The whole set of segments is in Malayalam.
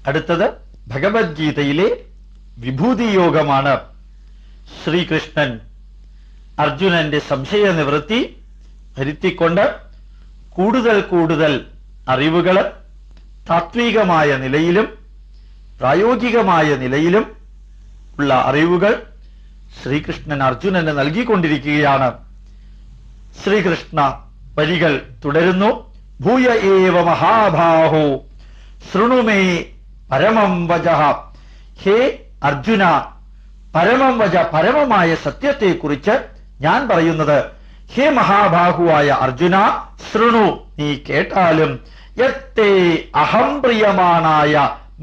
അടുത്തത് ഭഗവത്ഗീതയിലെ വിഭൂതി യോഗമാണ്. ശ്രീകൃഷ്ണൻ അർജുനന്റെ സംശയ നിവൃത്തി വരുത്തിക്കൊണ്ട് കൂടുതൽ കൂടുതൽ അറിവുകൾ താത്വികമായ നിലയിലും പ്രായോഗികമായ നിലയിലും ഉള്ള അറിവുകൾ ശ്രീകൃഷ്ണൻ അർജുനന് നൽകിക്കൊണ്ടിരിക്കുകയാണ്. ശ്രീകൃഷ്ണ വരികൾ തുടരുന്നു. ഭൂയ ഏവ മഹാബാഹോ ശൃണുമേ പരമം വചഃ. ഹേ അർജുന, പരമം വച, പരമമായ സത്യത്തെക്കുറിച്ച് ഞാൻ പറയുന്നത്. ഹേ മഹാബാഹുവായ അർജുന, ശൃണു, നീ കേട്ടാലും. യത്തേ അഹം പ്രിയമാനായ,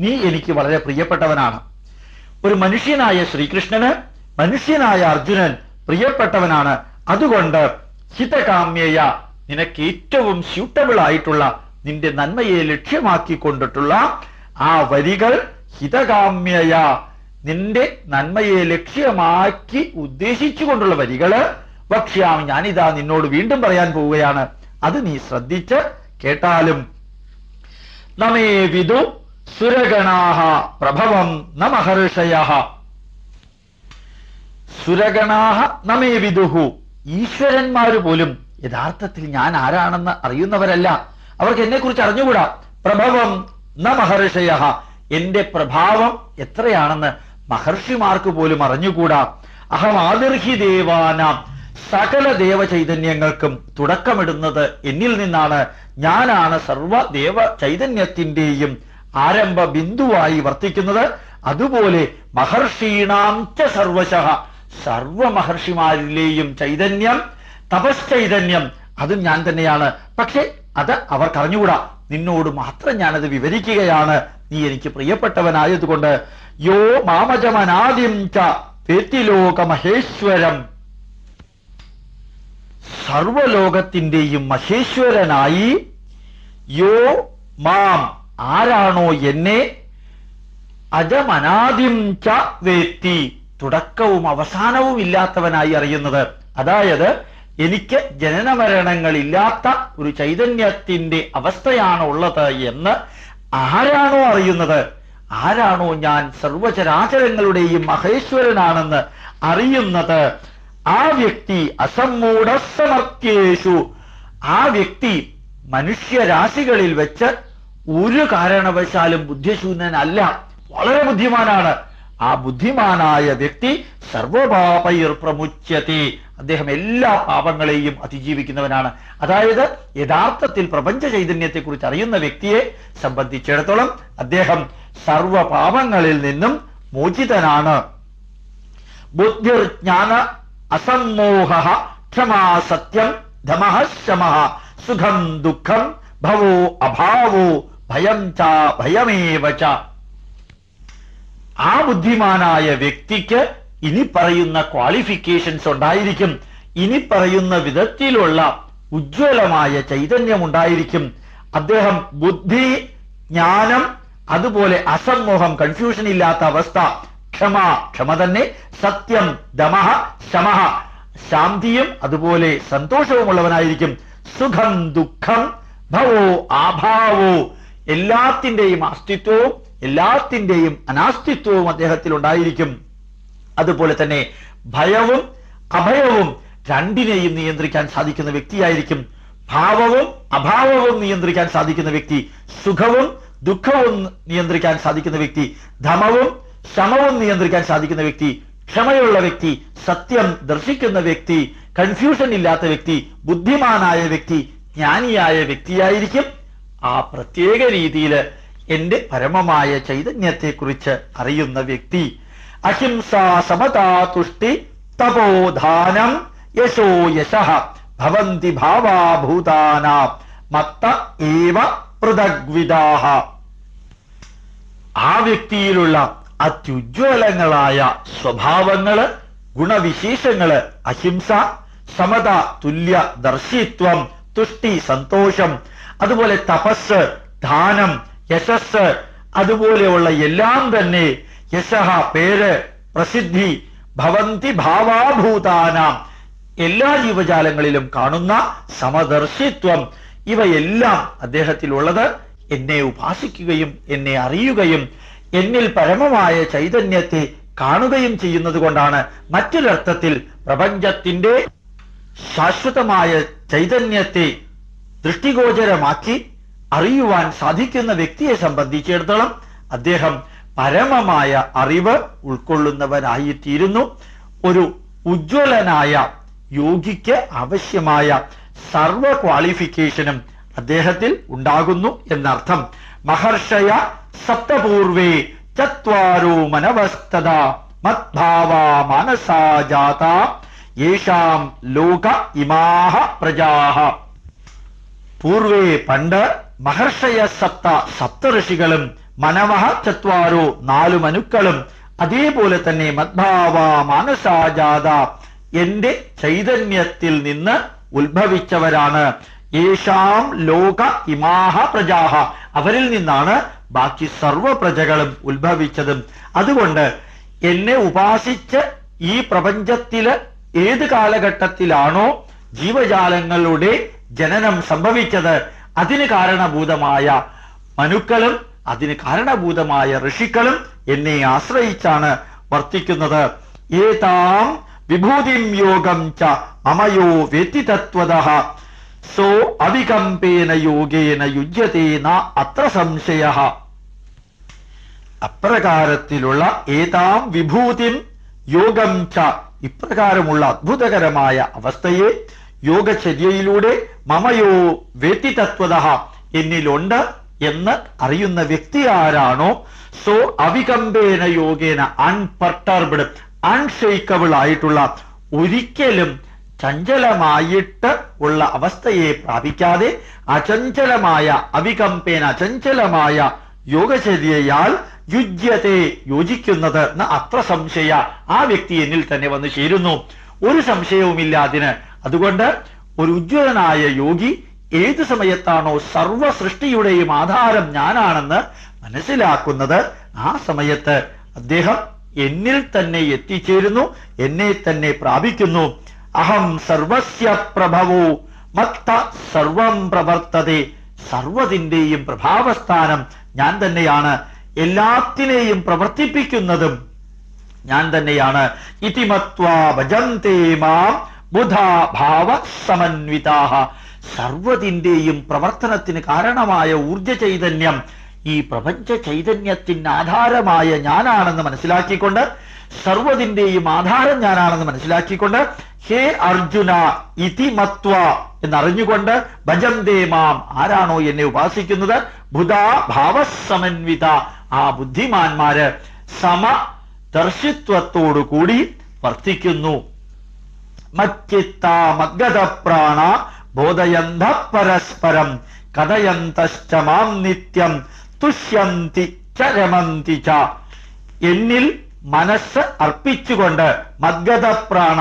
നീ എനിക്ക് വളരെ പ്രിയപ്പെട്ടവനാണ്. ഒരു മനുഷ്യനായ ശ്രീകൃഷ്ണന് മനുഷ്യനായ അർജുനൻ പ്രിയപ്പെട്ടവനാണ്. അതുകൊണ്ട് ഹിതകാമ്യയ, നിനക്ക് ഏറ്റവും സ്യൂട്ടബിൾ ആയിട്ടുള്ള, നിന്റെ നന്മയെ ലക്ഷ്യമാക്കിക്കൊണ്ടിട്ടുള്ള ആ വരികൾ, ഹിതകാമ്യയ, നിന്റെ നന്മയെ ലക്ഷ്യമാക്കി ഉദ്ദേശിച്ചുകൊണ്ടുള്ള വരികള് വക്ഷ്യാമി, ഞാനിതാ നിന്നോട് വീണ്ടും പറയാൻ പോവുകയാണ്. അത് നീ ശ്രദ്ധിച്ച് കേട്ടാലും. നമേ വിദു സുരഗണാഹ പ്രഭവം ന മഹർഷയഃ. സുരഗണാഹ നമേ വിദുഹു, ഈശ്വരന്മാര് പോലും യഥാർത്ഥത്തിൽ ഞാൻ ആരാണെന്ന് അറിയുന്നവരല്ല. അവർക്ക് എന്നെ കുറിച്ച് അറിഞ്ഞുകൂടാ. പ്രഭവം ന മഹർഷയഃ, എന്റെ പ്രഭാവം എത്രയാണെന്ന് മഹർഷിമാർക്ക് പോലും അറിഞ്ഞുകൂടാ. അഹം ആദിർഹി ദേവാനാം, സകല ദേവചൈതന്യങ്ങൾക്കും തുടക്കമിടുന്നത് എന്നിൽ നിന്നാണ്. ഞാനാണ് സർവ ദേവ ചൈതന്യത്തിന്റെയും ആരംഭ ബിന്ദുവായി വർത്തിക്കുന്നത്. അതുപോലെ മഹർഷീണാം ച സർവശഃ, സർവ മഹർഷിമാരിലെയും ചൈതന്യം, തപശ്ചൈതന്യം, അതും ഞാൻ തന്നെയാണ്. പക്ഷെ അത് അവർക്കറിഞ്ഞുകൂടാ. നിന്നോട് മാത്രം ഞാനത് വിവരിക്കുകയാണ്, നീ എനിക്ക് പ്രിയപ്പെട്ടവനായതുകൊണ്ട്. യോ മാമജമനാദിം ച വേത്തിലോക മഹേശ്വരം, സർവലോകത്തിന്റെയും മഹേശ്വരനായി, യോ മാം, ആരാണോ എന്നെ, അജമനാദിം ച വേത്തി, തുടക്കവും അവസാനവും ഇല്ലാത്തവനായി അറിയുന്നത്. അതായത് എനിക്ക് ജനനമരണങ്ങളില്ലാത്ത ഒരു ചൈതന്യത്തിന്റെ അവസ്ഥയാണ് ഉള്ളത് എന്ന് ആരാണോ അറിയുന്നത്, ആരാണോ ഞാൻ സർവചരാചരങ്ങളുടെയും മഹേശ്വരനാണെന്ന് അറിയുന്നത്, ആ വ്യക്തി അസമ്മൂഢസമർത്യേഷു, ആ വ്യക്തി മനുഷ്യരാശികളിൽ വെച്ച് ഒരു കാരണവശാലും ബുദ്ധിശൂന്യനല്ല, വളരെ ബുദ്ധിമാനാണ്. ആ ബുദ്ധിമാനായ വ്യക്തി സർവപാപൈർ പ്രമുച്യത്തെ, അദ്ദേഹം എല്ലാ പാപങ്ങളെയും അതിജീവിക്കുന്നവനാണ്. അതായത് യഥാർത്ഥത്തിൽ പ്രപഞ്ച ചൈതന്യത്തെ കുറിച്ച് അറിയുന്ന വ്യക്തിയെ സംബന്ധിച്ചിടത്തോളം അദ്ദേഹം സർവപാപങ്ങളിൽ നിന്നും മോചിതനാണ്. ബുദ്ധിർ ജ്ഞാന അസമ്മോഹ ക്ഷമാ സത്യം ധമഃ ശമഃ സുഖം ദുഃഖം ഭവോ അഭാവോ ഭയം ച ഭയമേവ ച. ആ ബുദ്ധിമാനായ വ്യക്തിക്ക് ഇനി പറയുന്ന ക്വാളിഫിക്കേഷൻസ് ഉണ്ടായിരിക്കും. ഇനി പറയുന്ന വിധത്തിലുള്ള ഉജ്ജ്വലമായ ചൈതന്യം ഉണ്ടായിരിക്കും. അദ്ദേഹം ബുദ്ധി, ജ്ഞാനം, അതുപോലെ അസമ്മോഹം, കൺഫ്യൂഷൻ ഇല്ലാത്ത അവസ്ഥ, ക്ഷമ തന്നെ, സത്യം, ദമഃ ശമഃ, ശാന്തിയും അതുപോലെ സന്തോഷവുമുള്ളവനായിരിക്കും. സുഖം ദുഃഖം ഭവോ അഭാവോ, എല്ലാത്തിന്റെയും അസ്തിത്വവും എല്ലാത്തിന്റെയും അനാസ്തിത്വവും അദ്ദേഹത്തിൽ ഉണ്ടായിരിക്കും. അതുപോലെ തന്നെ ഭയവും അഭയവും രണ്ടിനെയും നിയന്ത്രിക്കാൻ സാധിക്കുന്ന വ്യക്തിയായിരിക്കും. ഭാവവും അഭാവവും നിയന്ത്രിക്കാൻ സാധിക്കുന്ന വ്യക്തി, സുഖവും ദുഃഖവും നിയന്ത്രിക്കാൻ സാധിക്കുന്ന വ്യക്തി, ധമവും ശമവും നിയന്ത്രിക്കാൻ സാധിക്കുന്ന വ്യക്തി, ക്ഷമയുള്ള വ്യക്തി, സത്യം ദർശിക്കുന്ന വ്യക്തി, കൺഫ്യൂഷൻ ഇല്ലാത്ത വ്യക്തി, ബുദ്ധിമാനായ വ്യക്തി, ജ്ഞാനിയായ വ്യക്തിയായിരിക്കും. ആ പ്രത്യേക രീതിയിൽ എന്റെ പരമമായ ചൈതന്യത്തെക്കുറിച്ച് അറിയുന്ന വ്യക്തി. അഹിംസ സമതാ തുഷ്ടി തപോധാനം യശോ യശഃ ഭവന്തി ഭാവാഭൂതാനാം മത്ത ഏവ പൃഥഗ്വിദാഃ. ആ വ്യക്തിയിലുള്ള അത്യുജ്വലങ്ങളായ സ്വഭാവങ്ങള്, ഗുണവിശേഷങ്ങള്, അഹിംസ, സമത, തുല്യ ദർശിത്വം, തുഷ്ടി സന്തോഷം, അതുപോലെ തപസ്, ദാനം, യശസ്, അതുപോലെയുള്ള എല്ലാം തന്നെ, യശഃ പേര്, പ്രസിദ്ധി, ഭവന്തി ഭാവാഭൂതാനാം എല്ലാ ജീവജാലങ്ങളിലും കാണുന്ന സമദർശിത്വം, ഇവയെല്ലാം അദ്ദേഹത്തിലുള്ളത് എന്നെ ഉപാസിക്കുകയും എന്നെ അറിയുകയും എന്നിൽ പരമമായ ചൈതന്യത്തെ കാണുകയും ചെയ്യുന്നത് കൊണ്ടാണ്. മറ്റൊരർത്ഥത്തിൽ പ്രപഞ്ചത്തിന്റെ ശാശ്വതമായ ചൈതന്യത്തെ ദൃഷ്ടിഗോചരമാക്കി അറിയുവാൻ സാധിക്കുന്ന വ്യക്തിയെ സംബന്ധിച്ചിടത്തോളം അദ്ദേഹം പരമമായ അറിവ് ഉൾക്കൊള്ളുന്നവനായിത്തീരുന്നു. ഒരു ഉജ്ജ്വലനായ യോഗിക്ക് ആവശ്യമായ സർവ ക്വാളിഫിക്കേഷനും അദ്ദേഹത്തിൽ ഉണ്ടാകുന്നു എന്നർത്ഥം. മഹർഷയ സപ്തപൂർവേ ചത്വാരോ മനവസ്തദ മദ്ഭാവാ മനസാ ജാതാ യേഷാം ലോക ഇമാഹ പ്രജാഹ. പൂർവേ പണ്ട് മഹർഷയ സപ്തഋഷികളും മനവഹ ചത്വാരോ 4 മനുക്കളും അതേപോലെ തന്നെ മദ്ഭാവാ മനസാ ജാത എന്റെ ചൈതന്യത്തിൽ നിന്ന് ഉത്ഭവിച്ചവരാണ്. യേഷാം ലോക ഇമാഹ പ്രജാഹ അവരിൽ നിന്നാണ് ബാക്കി സർവ പ്രജകളും ഉത്ഭവിച്ചതും. അതുകൊണ്ട് എന്നെ ഉപാസിച്ച് ഈ പ്രപഞ്ചത്തില് ഏത് കാലഘട്ടത്തിലാണോ ജീവജാലങ്ങളുടെ ജനനം സംഭവിച്ചത് അതിന് കാരണഭൂതമായ മനുക്കളും അതിന് കാരണഭൂതമായ ഋഷികളും എന്നെ ആശ്രയിച്ചാണ് വർത്തിക്കുന്നത്. ഏതാം വിഭൂതിം യോഗം ച മമയോ വേത്തി തത്വതഃ സോ അവികമ്പേന യോഗേന യുജ്യതേ ന അത്ര സംശയഃ. അപ്രകാരത്തിലുള്ള ഏതാം വിഭൂതിം യോഗം ച ഇപ്രകാരമുള്ള അത്ഭുതകരമായ അവസ്ഥയെ യോഗചര്യയിലൂടെ മമയോ വേത്തി തത്വതഃ എന്നിലുണ്ട് എന്ന് അറിയുന്ന വ്യക്തി ആരാണോ സോ അവികമ്പേന യോഗേന അൺപർട്ടർബ്ഡ് അൺഷെയ്ക്കബിൾ ആയിട്ടുള്ള ഒരിക്കലും ചഞ്ചലമായിട്ട് ഉള്ള അവസ്ഥയെ പ്രാപിക്കാതെ അചഞ്ചലമായ അവികമ്പേന അചഞ്ചലമായ യോഗചര്യയാൽ യുജ്യത്തെ യോജിക്കുന്നത് അത്ര സംശയ ആ വ്യക്തി എന്നിൽ തന്നെ വന്നു ചേരുന്നു. ഒരു സംശയവുമില്ല അതിന്. അതുകൊണ്ട് ഒരു ഉജ്ജ്വലനായ യോഗി ഏത് സമയത്താണോ സർവ സൃഷ്ടിയുടെയും ആധാരം ഞാനാണെന്ന് മനസ്സിലാക്കുന്നത് ആ സമയത്ത് അദ്ദേഹം എന്നിൽ തന്നെ എത്തിച്ചേരുന്നു, എന്നെ തന്നെ പ്രാപിക്കുന്നു. അഹം സർവസ്യ പ്രഭവോ മത്ത സർവം പ്രവർത്തതേ. സർവതിന്റെയും പ്രഭാവസ്ഥാനം ഞാൻ തന്നെയാണ്, എല്ലാത്തിനെയും പ്രവർത്തിപ്പിക്കുന്നതും ഞാൻ തന്നെയാണ്. ഇതി മത്വാ ഭജന്തേ മാം ബുധാ ഭാവ സമന്വിതാഹ. സർവതിന്റെയും പ്രവർത്തനത്തിന് കാരണമായ ഊർജ ചൈതന്യം ഈ പ്രപഞ്ച ചൈതന്യത്തിന് ആധാരമായ ഞാനാണെന്ന് മനസ്സിലാക്കിക്കൊണ്ട്, സർവതിന്റെയും ആധാരം ഞാനാണെന്ന് മനസ്സിലാക്കിക്കൊണ്ട്, ഹേ അർജുന ഇതി മത്വ എന്നറിഞ്ഞുകൊണ്ട് ഭജന്തേ മാം ആരാണോ എന്നെ ഉപാസിക്കുന്നത് ബുധാ ഭാവസമന്വിത ആ ബുദ്ധിമാന്മാര് സമദർശിത്വത്തോടു കൂടി വർത്തിക്കുന്നു. മച്ചിത്ത മദ്ഗത പ്രാണ ബോധയന്ത പരസ്പരം കഥയന്തശ്ച മാം നിത്യം തുഷ്യന്തി ച രമന്തി ച. എന്നിൽ മനസ്സ് അർപ്പിച്ചുകൊണ്ട് മദ്ഗത പ്രാണ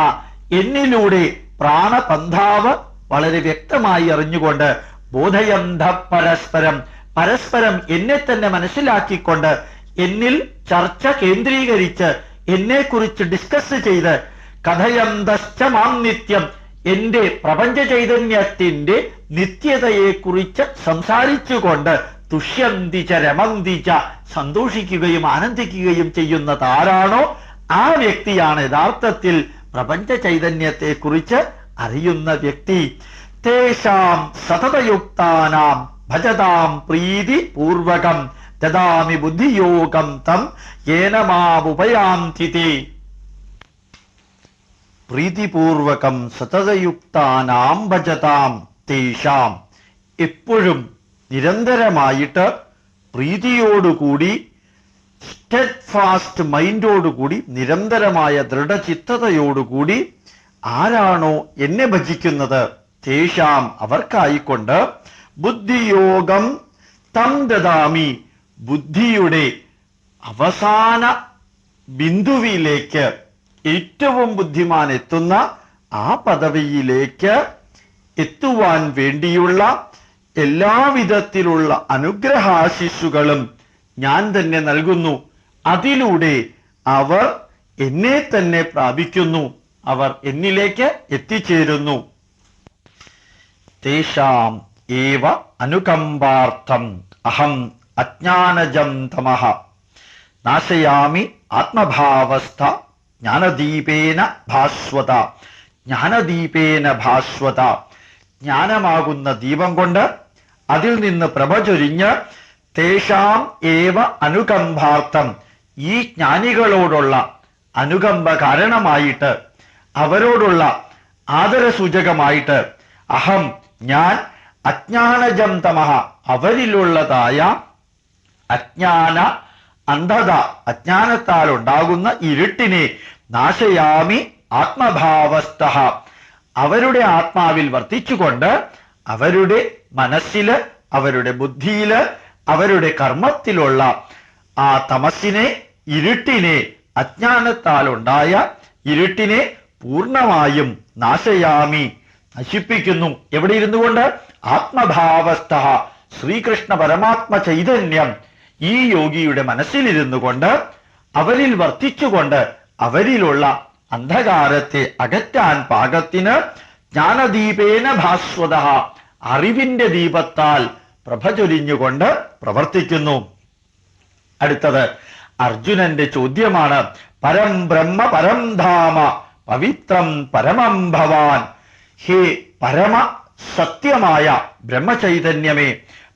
എന്നിലൂടെ പ്രാണപന്ഥാവ് വളരെ വ്യക്തമായി അറിഞ്ഞുകൊണ്ട് ബോധയന്ത പരസ്പരം പരസ്പരം എന്നെ തന്നെ മനസ്സിലാക്കിക്കൊണ്ട് എന്നിൽ ചർച്ച കേന്ദ്രീകരിച്ച് എന്നെക്കുറിച്ച് ഡിസ്കസ് ചെയ്ത് കഥയന്തശ്ച മാം നിത്യം എന്റെ പ്രപഞ്ച ചൈതന്യത്തിന്റെ നിത്യതയെക്കുറിച്ച് സംസാരിച്ചുകൊണ്ട് തുഷ്യന്തിച്ച രമന്തിച്ച സന്തോഷിക്കുകയും ആനന്ദിക്കുകയും ചെയ്യുന്നത് ആരാണോ ആ വ്യക്തിയാണ് യഥാർത്ഥത്തിൽ പ്രപഞ്ച ചൈതന്യത്തെക്കുറിച്ച് അറിയുന്ന വ്യക്തി. തേഷാം സതതയുക്താനാം ഭജതാം പ്രീതി പൂർവകം ദദാമി ബുദ്ധിയോഗം തം യേന മാമുപയാന്തി തേ. പ്രീതിപൂർവകം സതതയുക്താനാം ഭജതാം തേഷാം എപ്പോഴും നിരന്തരമായിട്ട് പ്രീതിയോടുകൂടി സ്റ്റെഡ് ഫാസ്റ്റ് മൈൻഡോടുകൂടി നിരന്തരമായ ദൃഢചിത്തതയോടുകൂടി ആരാണോ എന്നെ ഭജിക്കുന്നത് തേഷാം അവർക്കായിക്കൊണ്ട് ബുദ്ധിയോഗം തം ദദാമി ബുദ്ധിയുടെ അവസാന ബിന്ദുവിലേക്ക് ഏറ്റവും ബുദ്ധിമാൻ എത്തുന്ന ആ പദവിയിലേക്ക് എത്തുവാൻ വേണ്ടിയുള്ള എല്ലാവിധത്തിലുള്ള അനുഗ്രഹാശിസ്സുകളും ഞാൻ തന്നെ നൽകുന്നു. അതിലൂടെ അവർ എന്നെ തന്നെ പ്രാപിക്കുന്നു, അവർ എന്നിലേക്ക് എത്തിച്ചേരുന്നു. തേഷാം ഏവ അനുകമ്പാർത്ഥം അഹം അജ്ഞാനജം തമഃ നാശയാമി ആത്മഭാവസ്ഥ ജ്ഞാനദീപേന ഭാസ്വത. ജ്ഞാനദീപേന ഭാസ്വത, ജ്ഞാനമാകുന്ന ദീപം കൊണ്ട് അതിൽ നിന്ന് പ്രഭ ചൊരിഞ്ഞ് തേഷാം ഏവ അനുകമ്പാർത്ഥം, ഈ ജ്ഞാനികളോടുള്ള അനുകമ്പ കാരണമായിട്ട്, അവരോടുള്ള ആദരസൂചകമായിട്ട്, അഹം ഞാൻ അജ്ഞാനജം തമഃ അവരിലുള്ളതായ അജ്ഞാന അന്ധത, അജ്ഞാനത്താൽ ഉണ്ടാകുന്ന ഇരുട്ടിനെ നാശയാമി ആത്മഭാവസ്ഥഃ അവരുടെ ആത്മാവിൽ വർത്തിച്ചുകൊണ്ട്, അവരുടെ മനസ്സില്, അവരുടെ ബുദ്ധിയില്, അവരുടെ കർമ്മത്തിലുള്ള ആ തമസ്സിനെ, ഇരുട്ടിനെ, അജ്ഞാനത്താൽ ഉണ്ടായ ഇരുട്ടിനെ പൂർണ്ണമായും നാശയാമി നശിപ്പിക്കുന്നു. എവിടെ ഇരുന്നു കൊണ്ട്? ആത്മഭാവസ്ഥഃ ശ്രീകൃഷ്ണ പരമാത്മ ചൈതന്യം ഈ യോഗിയുടെ മനസ്സിലിരുന്നു കൊണ്ട്, അവരിൽ വർത്തിച്ചുകൊണ്ട്, അവരിലുള്ള അന്ധകാരത്തെ അകറ്റാൻ പാകത്തിന് ജ്ഞാനദീപേന ഭാസ്വതഃ അറിവിന്റെ ദീപത്താൽ പ്രഭ ചൊരിഞ്ഞുകൊണ്ട് പ്രവർത്തിക്കുന്നു. അടുത്തത് അർജുനന്റെ ചോദ്യമാണ്. പരം ബ്രഹ്മ പരം ധാമ പവിത്രം പരമം ഭവാൻ. ഹേ പരമ സത്യമായ ബ്രഹ്മചൈതന്യമേ,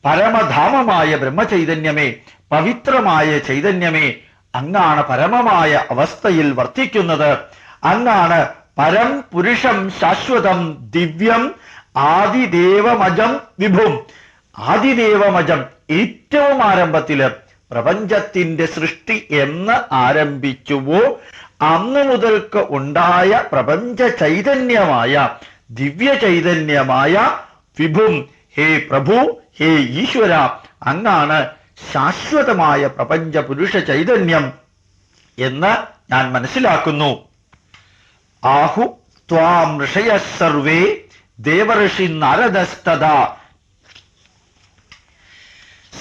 പരമധാമമായ ബ്രഹ്മചൈതന്യമേ, പവിത്രമായ ചൈതന്യമേ, അങ്ങാണ് പരമമായ അവസ്ഥയിൽ വർത്തിക്കുന്നത്. അങ്ങാണ് പരം പുരുഷം ശാശ്വതം ദിവ്യം ആദിദേവമജം വിഭും. ആദിദേവമജം, ഏറ്റവും ആരംഭത്തില് പ്രപഞ്ചത്തിന്റെ സൃഷ്ടി എന്ന് ആരംഭിച്ചുവോ അന്നു മുതൽക്ക് ഉണ്ടായ പ്രപഞ്ച ചൈതന്യമായ ദിവ്യ ചൈതന്യമായ വിഭും, ഹേ പ്രഭു, ഹേ ഈശ്വര, അങ്ങാണ് ശാശ്വതമായ പ്രപഞ്ച പുരുഷ ചൈതന്യം എന്ന് ഞാൻ മനസ്സിലാക്കുന്നു. ആഹു ത്വാം ഋഷയഃ സർവേ ദേവർഷി നാരദസ്തദാ.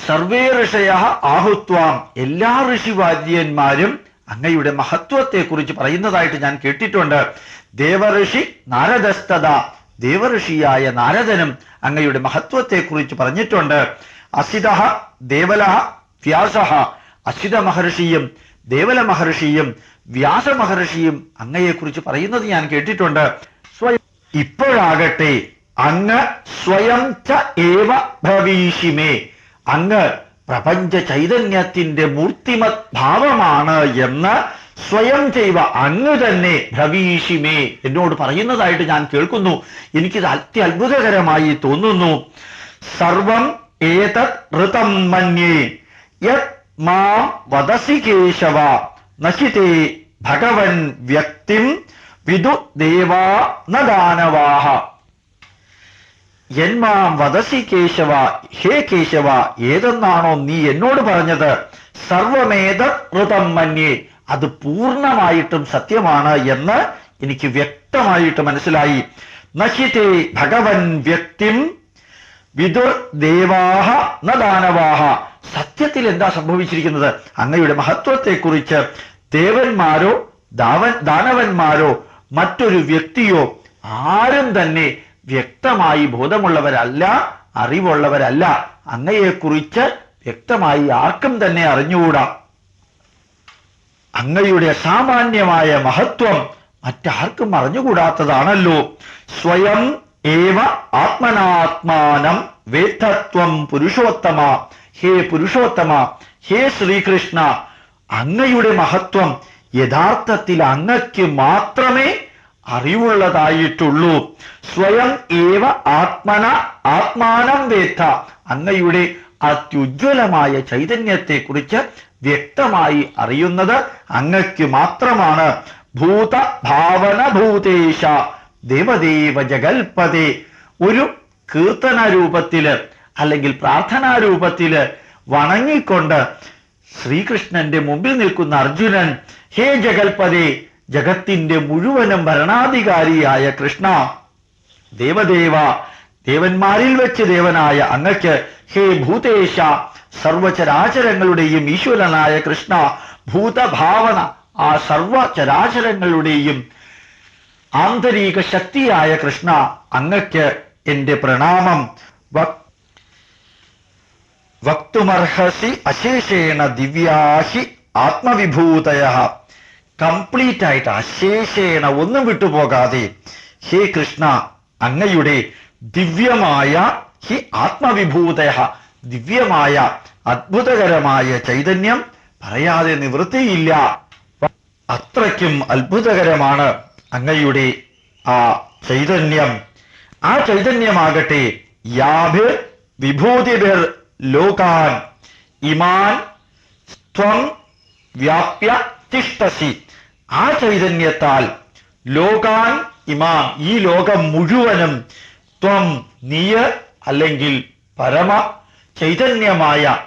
സർവേ ഋഷയഃ ആഹുത്വാം, എല്ലാ ഋഷിവാദ്യന്മാരും അങ്ങയുടെ മഹത്വത്തെക്കുറിച്ച് പറയുന്നതായിട്ട് ഞാൻ കേട്ടിട്ടുണ്ട്. ദേവർഷി നാരദസ്തദാ, ദേവർഷിയായ നാരദനും അങ്ങയുടെ മഹത്വത്തെക്കുറിച്ച് പറഞ്ഞിട്ടുണ്ട്. അസിതഃ ദേവലഃ വ്യാസഃ, അസിത മഹർഷിയും ദേവല മഹർഷിയും വ്യാസ മഹർഷിയും അങ്ങയെക്കുറിച്ച് പറയുന്നത് ഞാൻ കേട്ടിട്ടുണ്ട്. ഇപ്പോഴാകട്ടെ അങ്ങ് സ്വയം ച ഏവ ഭവീഷിമേ, അങ്ങ് പ്രപഞ്ച ചൈതന്യത്തിന്റെ മൂർത്തിമത് ഭാവമാണ് എന്ന് സ്വയം ചെയ്വ അങ്ങ് തന്നെ ഭവീഷിമേ എന്നോട് പറയുന്നതായിട്ട് ഞാൻ കേൾക്കുന്നു. എനിക്കിത് അത്യത്ഭുതകരമായി തോന്നുന്നു. സർവം ഏതത് ഋതം മന്യേ യത് മാം വദസി കേശവ നശിതേ ഭഗവൻ വ്യക്തിം വിദു ദേവാ ന ദാനവാഹ. യന്മാം വദസി കേശവ, ഹേ കേശവ, ഏതെന്നാണോ നീ എന്നോട് പറഞ്ഞത്, സർവമേതത് ഋതം മന്യേ, അത് പൂർണ്ണമായിട്ടും സത്യമാണ് എന്ന് എനിക്ക് വ്യക്തമായിട്ട് മനസ്സിലായി. നശിതേ ഭഗവൻ വ്യക്തിം വിദുർ ദേവാഹ ന ദാനവാഹ. സത്യത്തിൽ എന്താ സംഭവിച്ചിരിക്കുന്നത്? അങ്ങയുടെ മഹത്വത്തെക്കുറിച്ച് ദേവന്മാരോ ദാനവന്മാരോ മറ്റൊരു വ്യക്തിയോ ആരും തന്നെ വ്യക്തമായി ബോധമുള്ളവരല്ല, അറിവുള്ളവരല്ല. അങ്ങയെക്കുറിച്ച് വ്യക്തമായി ആർക്കും തന്നെ അറിഞ്ഞുകൂടാ. അങ്ങയുടെ അസാമാന്യമായ മഹത്വം മറ്റാർക്കും അറിഞ്ഞുകൂടാത്തതാണല്ലോ. സ്വയം ഏവ ആത്മനാത്മാനം വേദ്ധത്വം പുരുഷോത്തമ. ഹേ പുരുഷോത്തമ, ഹേ ശ്രീകൃഷ്ണ, അങ്ങയുടെ മഹത്വം യഥാർത്ഥത്തിൽ അങ്ങയ്ക്ക് മാത്രമേ അറിവുള്ളതായിട്ടുള്ളൂ. സ്വയം ഏവ ആത്മന ആത്മാനം വേദ്ധ, അങ്ങയുടെ അത്യുജ്വലമായ ചൈതന്യത്തെക്കുറിച്ച് വ്യക്തമായി അറിയുന്നത് അങ്ങയ്ക്ക് മാത്രമാണ്. ഭൂത ഭാവന ഭൂതേശ ദേവദേവ ജഗൽപതേ. ഒരു കീർത്തന രൂപത്തില് അല്ലെങ്കിൽ പ്രാർത്ഥനാ രൂപത്തില് വണങ്ങിക്കൊണ്ട് ശ്രീകൃഷ്ണന്റെ മുമ്പിൽ നിൽക്കുന്ന അർജുനൻ, ഹേ ജഗൽപതേ, ജഗത്തിന്റെ മുഴുവനും ഭരണാധികാരിയായ കൃഷ്ണ, ദേവദേവ, ദേവന്മാരിൽ വെച്ച് ദേവനായ അങ്ങക്ക്, ഹേ ഭൂതേശ, സർവചരാചരങ്ങളുടെയും ഈശ്വരനായ കൃഷ്ണ, ഭൂതഭാവന, ആ സർവചരാചരങ്ങളുടെയും ആന്തരിക ശക്തിയായ കൃഷ്ണ, അങ്ങക്ക് എന്റെ പ്രണാമം. വക്തുമർഹസി അശേഷേണ ദിവ്യാഹി ആത്മവിഭൂതയ. കംപ്ലീറ്റ് ആയിട്ട് അശേഷേണ ഒന്നും വിട്ടുപോകാതെ ഹേ കൃഷ്ണ അങ്ങയുടെ ദിവ്യമായ ഹി ആത്മവിഭൂതയ ദിവ്യമായ അത്ഭുതകരമായ ചൈതന്യം പറയാതെ നിവൃത്തിയില്ല. അത്രയ്ക്കും അത്ഭുതകരമാണ് അങ്ങയുടെ ആ ചൈതന്യം. ആ ചൈതന്യമാകട്ടെ യാഭിർ വിഭൂതിഭിർ ലോകാൻ ഇമാൻ ത്വം വ്യാപ്യ തിഷ്ഠസി. ആ ചൈതന്യത്താൽ ലോകാൻ ഇമാൻ ഈ ലോകം മുഴുവനും ത്വം നീയ അല്ലെങ്കിൽ പരമ ചൈതന്യമായ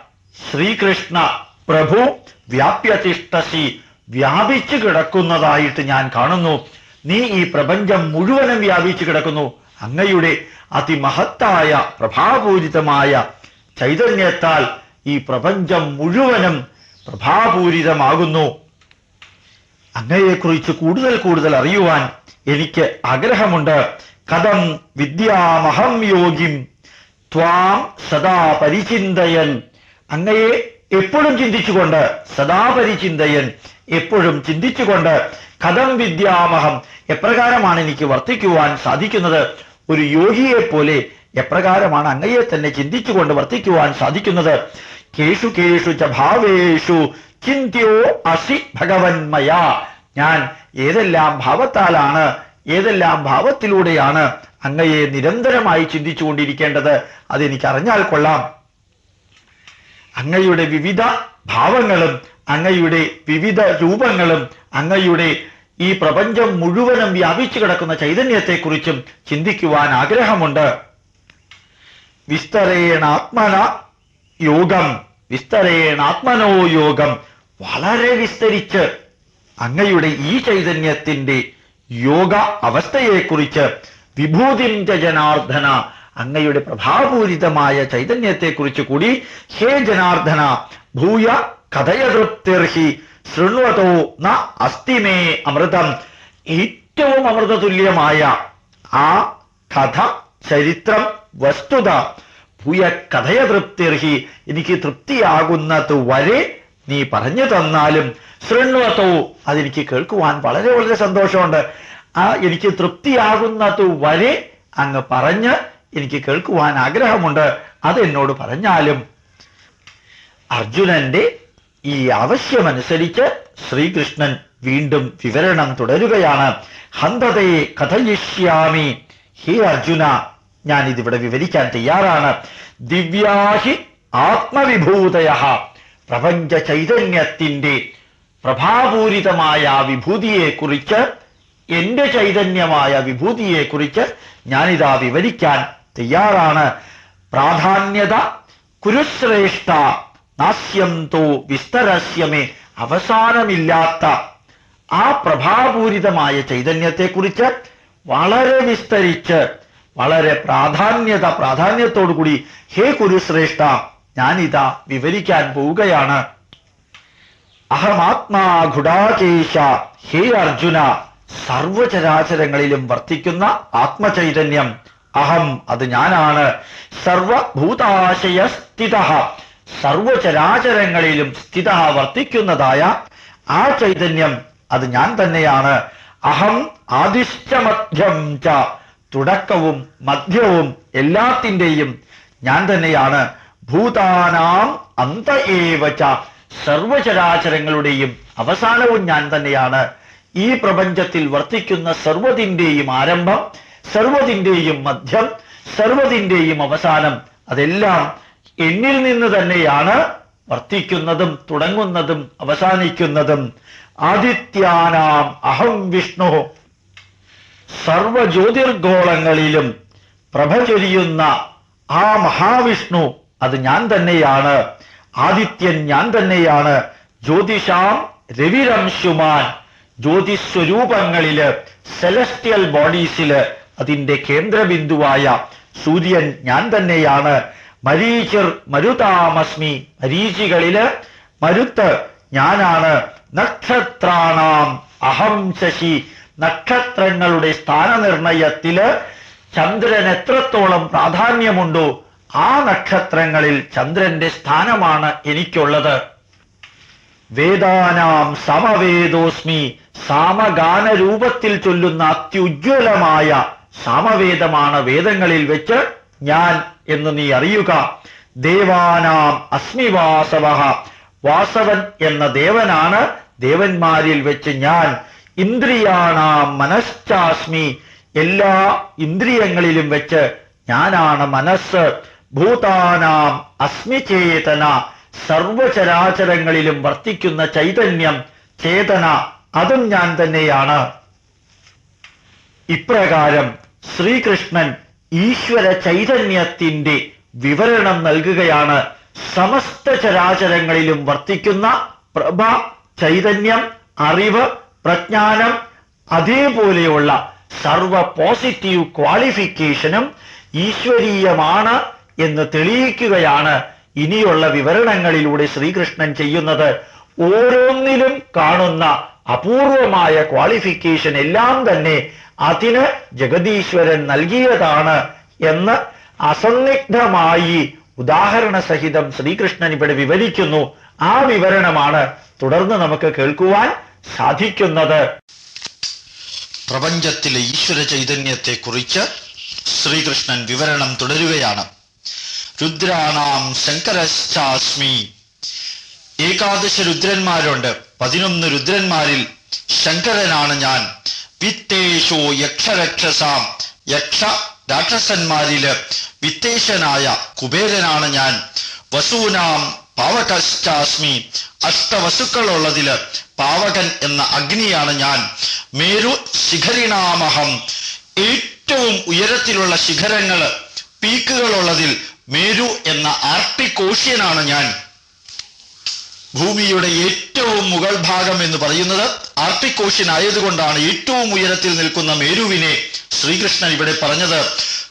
ശ്രീകൃഷ്ണ പ്രഭു വ്യാപ്യ തിഷ്ഠസി വ്യാപിച്ചു കിടക്കുന്നതായിട്ട് ഞാൻ കാണുന്നു. നീ ഈ പ്രപഞ്ചം മുഴുവനും വ്യാപിച്ചു കിടക്കുന്നു. അങ്ങയുടെ അതിമഹത്തായ പ്രഭാപൂരിതമായ ചൈതന്യത്താൽ ഈ പ്രപഞ്ചം മുഴുവനും പ്രഭാപൂരിതമാകുന്നു. അങ്ങയെക്കുറിച്ച് കൂടുതൽ കൂടുതൽ അറിയുവാൻ എനിക്ക് ആഗ്രഹമുണ്ട്. കഥം വിദ്യാമഹം യോഗിം ത്വാം സദാ പരിചിന്തയൻ. അങ്ങയെ എപ്പോഴും ചിന്തിച്ചുകൊണ്ട് സദാ പരിചിന്തയൻ എപ്പോഴും ചിന്തിച്ചുകൊണ്ട് കഥം വിദ്യാമഹം എപ്രകാരമാണ് എനിക്ക് വർത്തിക്കുവാൻ സാധിക്കുന്നത്. ഒരു യോഗിയെ പോലെ എപ്രകാരമാണ് അങ്ങയെ തന്നെ ചിന്തിച്ചുകൊണ്ട് വർത്തിക്കുവാൻ സാധിക്കുന്നത്. കേഷു കേഷു ച ഭാവേഷു ചിന്ത്യോ അസി ഭഗവന്മയ. ഞാൻ ഏതെല്ലാം ഭാവത്താലാണ് ഏതെല്ലാം ഭാവത്തിലൂടെയാണ് അങ്ങയെ നിരന്തരമായി ചിന്തിച്ചുകൊണ്ടിരിക്കേണ്ടത് അതെനിക്ക് അറിഞ്ഞാൽ കൊള്ളാം. അങ്ങയുടെ വിവിധ ഭാവങ്ങളും അങ്ങയുടെ വിവിധ രൂപങ്ങളും അങ്ങയുടെ ഈ പ്രപഞ്ചം മുഴുവനും വ്യാപിച്ചു കിടക്കുന്ന ചൈതന്യത്തെക്കുറിച്ചും ചിന്തിക്കുവാൻ ആഗ്രഹമുണ്ട്. വിസ്തരേണാത്മന യോഗം വിസ്തരേണാത്മനോ യോഗം. വളരെ വിസ്തരിച്ച് അങ്ങയുടെ ഈ ചൈതന്യത്തിന്റെ യോഗ അവസ്ഥയെക്കുറിച്ച് വിഭൂതിം ച ജനാർദ്ദന അങ്ങയുടെ പ്രഭാപൂരിതമായ ചൈതന്യത്തെക്കുറിച്ച് കൂടി ഹേ ജനാർദ്ദന ഭൂയ കഥയതൃപ്തിർഹി ശൃണ്വതോ ന അസ്തിമേ അമൃതം. ഏറ്റവും അമൃതതുല്യമായ ആ കഥ ചരിത്രം വസ്തുത ഭൂയ കഥയതൃപ്തിർഹി എനിക്ക് തൃപ്തിയാകുന്നത് വരെ നീ പറഞ്ഞു തന്നാലും ശൃണ്വതോ അതെനിക്ക് കേൾക്കുവാൻ വളരെ വളരെ സന്തോഷമുണ്ട്. ആ എനിക്ക് തൃപ്തിയാകുന്നത് വരെ അങ്ങ് പറഞ്ഞ് എനിക്ക് കേൾക്കുവാൻ ആഗ്രഹമുണ്ട്. അതെന്നോട് പറഞ്ഞാലും. അർജുനന്റെ ഈ ആവശ്യമനുസരിച്ച് ശ്രീകൃഷ്ണൻ വീണ്ടും വിവരണം തുടരുകയാണ്. ഹന്തതേ കഥയിഷ്യാമി. ഹേ അർജുന ഞാൻ ഇതിവിടെ വിവരിക്കാൻ തയ്യാറാണ്. ദിവ്യാഹി ആത്മവിഭൂതയ പ്രപഞ്ച ചൈതന്യത്തിന്റെ പ്രഭാപൂരിതമായ വിഭൂതിയെക്കുറിച്ച് എന്റെ ചൈതന്യമായ വിഭൂതിയെക്കുറിച്ച് ഞാനിതാ വിവരിക്കാൻ തയ്യാറാണ്. പ്രാധാന്യത കുരുശ്രേഷ്ഠ നാസ്യം തോ വിസ്തരസ്യമേ. അവസാനമില്ലാത്ത ആ പ്രഭാപൂരിതമായ ചൈതന്യത്തെക്കുറിച്ച് വളരെ വിസ്തരിച്ച് വളരെ പ്രാധാന്യത്തോടുകൂടി ഹേ കുരുശ്രേഷ്ഠ ഞാനിതാ വിവരിക്കാൻ പോവുകയാണ്. അഹമാത്മാ ഗുഡാകേശ. ഹേ അർജുന സർവചരാചരങ്ങളിലും വർത്തിക്കുന്ന ആത്മചൈതന്യം. അഹം അത് ഞാനാണ്. സർവഭൂതാശയ സ്ഥിത സർവചരാചരങ്ങളിലും സ്ഥിത വർത്തിക്കുന്നതായ ആ ചൈതന്യം അത് ഞാൻ തന്നെയാണ്. അഹം ആദിശ്ച മധ്യം ച തുടക്കവും മധ്യവും എല്ലാത്തിൻ്റെയും ഞാൻ തന്നെയാണ്. ഭൂതാനാം അന്ത ഏവ ച സർവചരാചരങ്ങളുടെയും അവസാനവും ഞാൻ തന്നെയാണ്. ഈ പ്രപഞ്ചത്തിൽ വർത്തിക്കുന്ന സർവ്വതിൻ്റെയും ആരംഭം, സർവ്വതിൻ്റെയും മധ്യം, സർവ്വതിൻ്റെയും അവസാനം അതെല്ലാം എന്നിൽ നിന്ന് തന്നെയാണ് വർത്തിക്കുന്നതും തുടങ്ങുന്നതും അവസാനിക്കുന്നതും. ആദിത്യാനാം അഹം വിഷ്ണു. സർവജ്യോതിർഗോളങ്ങളിലും പ്രഭ ചൊരിയുന്ന ആ മഹാവിഷ്ണു അത് ഞാൻ തന്നെയാണ്. ആദിത്യൻ ഞാൻ തന്നെയാണ്. ജ്യോതിഷാം രവിരംശുമാൻ. ജ്യോതിസ്വരൂപങ്ങളില് സെലസ്റ്റിയൽ ബോഡീസില് അതിന്റെ കേന്ദ്രബിന്ദുവായ സൂര്യൻ ഞാൻ തന്നെയാണ്. മരീചിർ മരുതാമസ്മി. മരീചികളില് മരുത്ത് ഞാനാണ്. നക്ഷത്രാണാം അഹം ശശി. നക്ഷത്രങ്ങളുടെ സ്ഥാനനിർണയത്തില് ചന്ദ്രൻ എത്രത്തോളം പ്രാധാന്യമുണ്ടോ ആ നക്ഷത്രങ്ങളിൽ ചന്ദ്രന്റെ സ്ഥാനമാണ് എനിക്കുള്ളത്. വേദാനാം സമവേദോസ്മി, സാമഗാന രൂപത്തിൽ ചൊല്ലുന്ന അത്യുജ്വലമായ സാമവേദമാണ് വേദങ്ങളിൽ വെച്ച് ഞാൻ എന്ന് നീ അറിയുക. ദേവാനാം അസ്മി വാസവഃ, വാസവൻ എന്ന ദേവനാണ് ദേവന്മാരിൽ വെച്ച് ഞാൻ. ഇന്ദ്രിയാണാം മനശ്ചാസ്മി, എല്ലാ ഇന്ദ്രിയങ്ങളിലും വെച്ച് ഞാനാണ് മനസ്സ്. ഭൂതാനാം അസ്മി ചേതന, സർവചരാചരങ്ങളിലും വർത്തിക്കുന്ന ചൈതന്യം ചേതന, അതും ഞാൻ തന്നെയാണ്. ഇപ്രകാരം ശ്രീകൃഷ്ണൻ ഈശ്വര ചൈതന്യത്തിന്റെ വിവരണം നൽകുകയാണ്. സമസ്ത ചരാചരങ്ങളിലും വർത്തിക്കുന്ന പ്രഭ, ചൈതന്യം, അറിവ്, പ്രജ്ഞാനം, അതേപോലെയുള്ള സർവ പോസിറ്റീവ് ക്വാളിഫിക്കേഷനും ഈശ്വരീയമാണ് എന്ന് തെളിയിക്കുകയാണ് ഇനിയുള്ള വിവരണങ്ങളിലൂടെ ശ്രീകൃഷ്ണൻ ചെയ്യുന്നത്. ഓരോന്നിലും കാണുന്ന അപൂർവമായ ക്വാളിഫിക്കേഷൻ എല്ലാം തന്നെ അതിന് ജഗദീശ്വരൻ നൽകിയതാണ് എന്ന് അസന്നിഗ്ധമായി ഉദാഹരണ സഹിതം ശ്രീകൃഷ്ണൻ ഇവിടെ വിവരിക്കുന്നു. ആ വിവരണമാണ് തുടർന്ന് നമുക്ക് കേൾക്കുവാൻ സാധിക്കുന്നത്. പ്രപഞ്ചത്തിലെ ഈശ്വര ചൈതന്യത്തെക്കുറിച്ച് ശ്രീകൃഷ്ണൻ വിവരണം തുടരുകയാണ്. രുദ്രാണാം ശങ്കരശ്ചാസ്മി, ഏകാദശ രുദ്രന്മാരുണ്ട്. 11 രുദ്രന്മാരിൽ ശങ്കരനാണ് ഞാൻ. വിത്തേഷോ യക്ഷരക്ഷസാം, യക്ഷ രാക്ഷസന്മാരില് വിത്തേശനായ കുബേരനാണ് ഞാൻ. വസൂനാം പാവകശ്ചാസ്മി, അഷ്ടവസുക്കളുള്ളതില് പാവകൻ എന്ന അഗ്നിയാണ് ഞാൻ. മേരു ശിഖരിണാമഹം, ഏറ്റവും ഉയരത്തിലുള്ള ശിഖരങ്ങള് പീക്കുകളുള്ളതിൽ മേരു എന്ന ആർട്ടിക് ഓഷ്യനാണ് ഞാൻ. ഭൂമിയുടെ ഏറ്റവും മുകൾ ഭാഗം എന്ന് പറയുന്നത് ആർട്ടിക് ഓഷ്യൻ ആയതുകൊണ്ടാണ് ഏറ്റവും ഉയരത്തിൽ നിൽക്കുന്ന മേരുവിനെ ശ്രീകൃഷ്ണൻ ഇവിടെ പറഞ്ഞത്.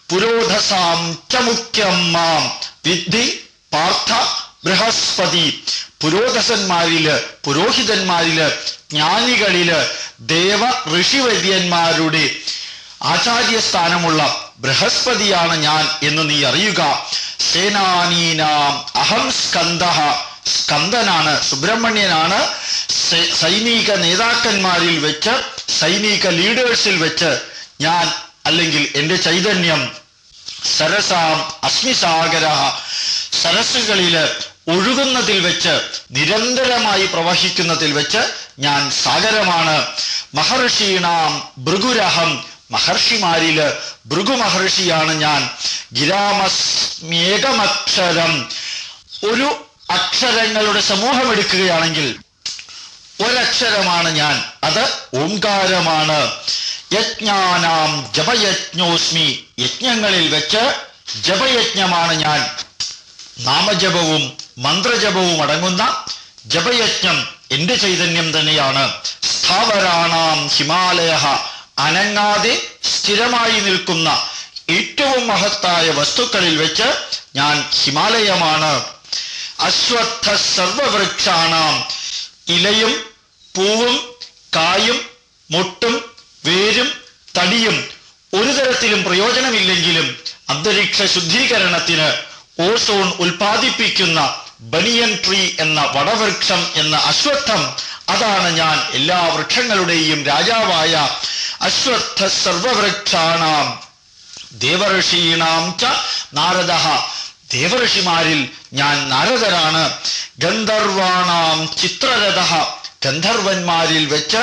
പുരോധസാം ച മുഖ്യം മാം വിദ്ധി പാർത്ഥ ബൃഹസ്പതി, പുരോധസന്മാരില്, പുരോഹിതന്മാരില്, ജ്ഞാനികളില്, ദേവ ഋഷിവര്യന്മാരുടെ ആചാര്യസ്ഥാനമുള്ള ബൃഹസ്പതിയാണ് ഞാൻ എന്ന് നീ അറിയുക. സേനാനീനാം അഹം സ്കന്ദഃ, സ്കന്ദനാണ്, സുബ്രഹ്മണ്യനാണ്. സൈനിക നേതാക്കന്മാരിൽ വെച്ച്, സൈനിക ലീഡേഴ്സിൽ വെച്ച് ഞാൻ, അല്ലെങ്കിൽ എന്റെ ചൈതന്യം. സരസാം അസ്മി സാഗരഃ, സരസ്സുകളില് ഒഴുകുന്നതിൽ വെച്ച്, നിരന്തരമായി പ്രവഹിക്കുന്നതിൽ വെച്ച് ഞാൻ സാഗരമാണ്. മഹർഷീണാം ഭൃഗുരഹം, മഹർഷിമാരില് ഭൃഗു മഹർഷിയാണ് ഞാൻ. ഗിരാമസ്മ്യേകമക്ഷരം, ഒരു അക്ഷരങ്ങളുടെ സമൂഹം എടുക്കുകയാണെങ്കിൽ ഒരക്ഷരമാണ് ഞാൻ, അത് ഓംകാരമാണ്. യജ്ഞാനാം ജപയജ്ഞോസ്മി, യജ്ഞങ്ങളിൽ വെച്ച് ജപയജ്ഞമാണ് ഞാൻ. നാമജപവും മന്ത്രജപവും അടങ്ങുന്ന ജപയജ്ഞം എന്റെ ചൈതന്യം തന്നെയാണ്. സ്ഥാവരാണാം ഹിമാലയഃ, അനങ്ങാതെ സ്ഥിരമായി നിൽക്കുന്ന ഏറ്റവും മഹത്തായ വസ്തുക്കളിൽ വെച്ച് ഞാൻ ഹിമാലയമാണ്. അശ്വത്ഥ സർവവൃക്ഷാണാം, ഇലയും പൂവും കായും മൊട്ടും വേരും തടിയും ഒരു തരത്തിലും പ്രയോജനമില്ലെങ്കിലും അന്തരീക്ഷ ശുദ്ധീകരണത്തിന് ഓസോൺ ഉൽപ്പാദിപ്പിക്കുന്ന ബനിയൻ ട്രീ എന്ന വടവൃക്ഷം എന്ന അശ്വത്ഥം, അതാണ് ഞാൻ. എല്ലാ വൃക്ഷങ്ങളുടെയും രാജാവായ അശ്വത്ഥ സർവവൃക്ഷാണാം. ദേവർഷീണാം ച നാരദഃ, ദേവർഷിമാരിൽ ഞാൻ നാരദരാണ്. ഗന്ധർവാണാം ചിത്രരഥഃ, ഗന്ധർവന്മാരിൽ വെച്ച്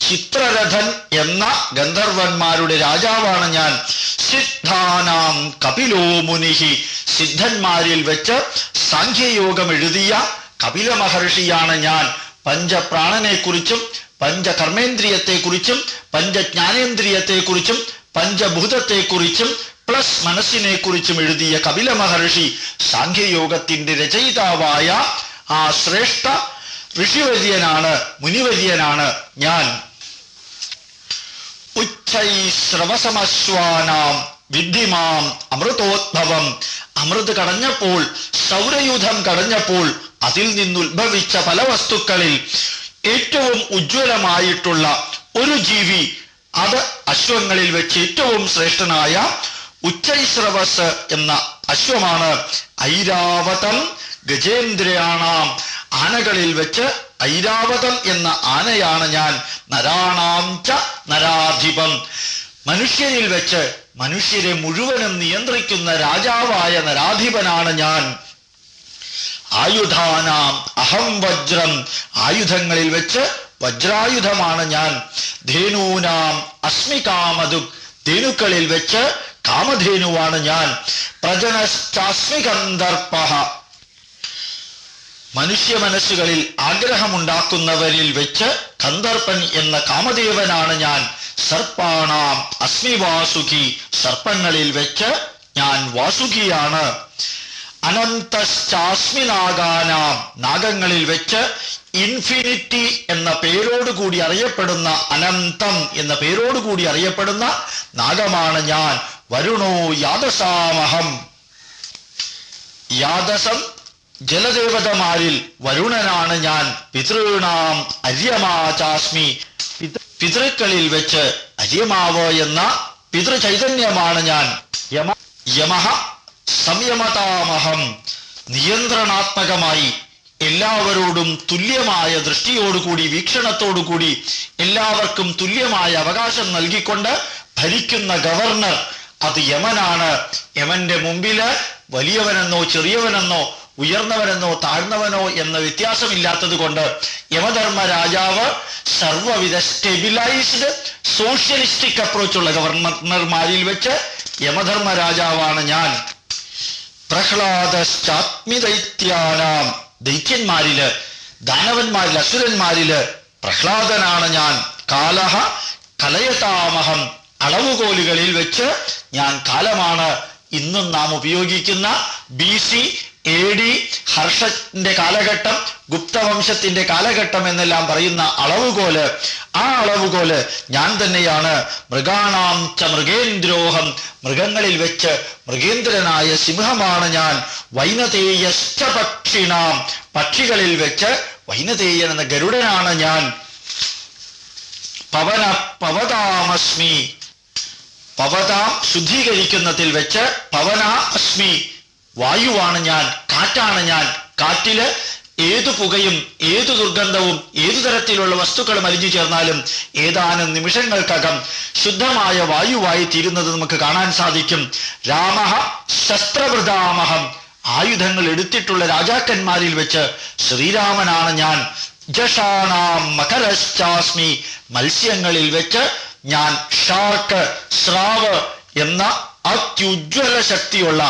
ചിത്രരഥൻ എന്ന ഗന്ധർവന്മാരുടെ രാജാവാണ് ഞാൻ. സിദ്ധാനാം കപിലോ മുനിഹി, സിദ്ധന്മാരിൽ വെച്ച് സാഖ്യയോഗം എഴുതിയ കപില മഹർഷിയാണ് ഞാൻ. പഞ്ചപ്രാണനെക്കുറിച്ചും പഞ്ചകർമ്മേന്ദ്രിയത്തെക്കുറിച്ചും പഞ്ചജ്ഞാനേന്ദ്രിയത്തെക്കുറിച്ചും പഞ്ചഭൂതത്തെക്കുറിച്ചും പ്ലസ് മനസ്സിനെ കുറിച്ചും എഴുതിയ കപില മഹർഷി, സാഖ്യയോഗത്തിന്റെ രചയിതാവായ ആ ശ്രേഷ്ഠ ഋഷിവര്യനാണ്, മുനിവര്യനാണ് ഞാൻ. ഉച്ചൈശ്രവസമശ്വാനാം വിദ്ധിമാം അമൃതോദ്ഭവം, അമൃത് കടഞ്ഞപ്പോൾ, സൗരയൂഥം കടഞ്ഞപ്പോൾ അതിൽ നിന്നുത്ഭവിച്ച പല വസ്തുക്കളിൽ ഏറ്റവും ഉജ്ജ്വലമായിട്ടുള്ള ഒരു ജീവി, അത് അശ്വങ്ങളിൽ വെച്ച് ഏറ്റവും ശ്രേഷ്ഠനായ ഉച്ചൈശ്രവസ് എന്ന അശ്വമാണ്. ഐരാവതം ഗജേന്ദ്രയാണാം, ആനകളിൽ വെച്ച് ഐരാവതം എന്ന ആനയാണ് ഞാൻ. നരാണാം ച നരാധിപം, മനുഷ്യരിൽ വെച്ച് മനുഷ്യരെ മുഴുവനും നിയന്ത്രിക്കുന്ന രാജാവായ നരാധിപനാണ് ഞാൻ. ആയുധാനാം അഹം വജ്രം, ആയുധങ്ങളിൽ വെച്ച് വജ്രായുധമാണ് ഞാൻ. ധേനൂനാം അസ്മി കാമധു, ധേനുക്കളിൽ വെച്ച് കാമധേനുവാണ് ഞാൻ. പ്രജനശ്ചാസ്മി കന്ദർപ്പഃ, മനുഷ്യ മനസ്സുകളിൽ ആഗ്രഹമുണ്ടാക്കുന്നവരിൽ വെച്ച് കന്ദർപ്പൻ എന്ന കാമദേവനാണ് ഞാൻ. സർപ്പാണാം അസ്മി വാസുകി, സർപ്പങ്ങളിൽ വെച്ച് ഞാൻ വാസുകിയാണ്. അനന്തശ്ചാസ്മി നാഗാനാം, നാഗങ്ങളിൽ വെച്ച് ഇൻഫിനിറ്റി എന്ന പേരോടുകൂടി അറിയപ്പെടുന്ന, അനന്തം എന്ന പേരോടുകൂടി അറിയപ്പെടുന്ന നാഗമാണ് ഞാൻ. വരുണോ യാദസാമഹം, യാദസം ജലദേവതമാരിൽ വരുണനാണ് ഞാൻ. പിതൃണാം അര്യമാചാസ്മി, പിതൃക്കളിൽ വെച്ച് അര്യമാവ് എന്ന പിതൃചൈതന്യമാണ് ഞാൻ. യമഹ സംയമതാമഹം, നിയന്ത്രണാത്മകമായി എല്ലാവരോടും തുല്യമായ ദൃഷ്ടിയോടുകൂടി വീക്ഷണത്തോടുകൂടി എല്ലാവർക്കും തുല്യമായ അവകാശം നൽകിക്കൊണ്ട് ഭരിക്കുന്ന ഗവർണർ, അത് യമനാണ്. യമന്റെ മുമ്പില് വലിയവനെന്നോ ചെറിയവനെന്നോ ഉയർന്നവനെന്നോ താഴ്ന്നവനോ എന്ന വ്യത്യാസമില്ലാത്തത് കൊണ്ട് യമധർമ്മ രാജാവ് സർവവിധ സ്റ്റെബിലൈസ്ഡ് സോഷ്യലിസ്റ്റിക് അപ്രോച്ചുള്ള ഗവർണർമാരിൽ വെച്ച് യമധർമ്മ രാജാവാണ് ഞാൻ. പ്രഹ്ലാദശ്ചാത്മി ദൈത്യാനാം, ദൈത്യന്മാരില് ദാനവന്മാരിൽ അസുരന്മാരില് പ്രഹ്ലാദനാണ് ഞാൻ. കാലഹ കലയതാമഹം, അളവുകോലുകളിൽ വെച്ച് ഞാൻ കാലമാണ്. ഇന്നും നാം ഉപയോഗിക്കുന്ന BC AD ഹർഷന്റെ കാലഘട്ടം, ഗുപ്തവംശത്തിന്റെ കാലഘട്ടം എന്നെല്ലാം പറയുന്ന അളവുകോല്, ആ അളവുകോല് ഞാൻ തന്നെയാണ്. മൃഗാണാം ച മൃഗേന്ദ്രോഹം, മൃഗങ്ങളിൽ വെച്ച് മൃഗേന്ദ്രനായ സിംഹമാണ് ഞാൻ. വൈനതേയശ്ച പക്ഷിണാം, പക്ഷികളിൽ വെച്ച് വൈനതേയൻ എന്ന ഗരുഡനാണ് ഞാൻ. പവന പവതാമസ്മി, പവതാം ശുദ്ധീകരിക്കുന്നതിൽ വെച്ച് പവനാ അസ്മി, വായുവാണ് ഞാൻ, കാറ്റാണ് ഞാൻ. കാറ്റില് ഏതു പുകയും ഏതു ദുർഗന്ധവും ഏതു തരത്തിലുള്ള വസ്തുക്കളും അലിഞ്ഞു ചേർന്നാലും ഏതാനും നിമിഷങ്ങൾക്കകം ശുദ്ധമായ വായുവായി തീരുന്നത് നമുക്ക് കാണാൻ സാധിക്കും. രാമഃ ശസ്ത്രവൃതാമഹം, ആയുധങ്ങൾ എടുത്തിട്ടുള്ള രാജാക്കന്മാരിൽ വെച്ച് ശ്രീരാമനാണ് ഞാൻ. ജഷാണാം മകരശ്ചാസ്മി, മത്സ്യങ്ങളിൽ വെച്ച് ഞാൻ ഷാർക്ക്, സ്രാവ് എന്ന അത്യുജ്വല ശക്തിയുള്ള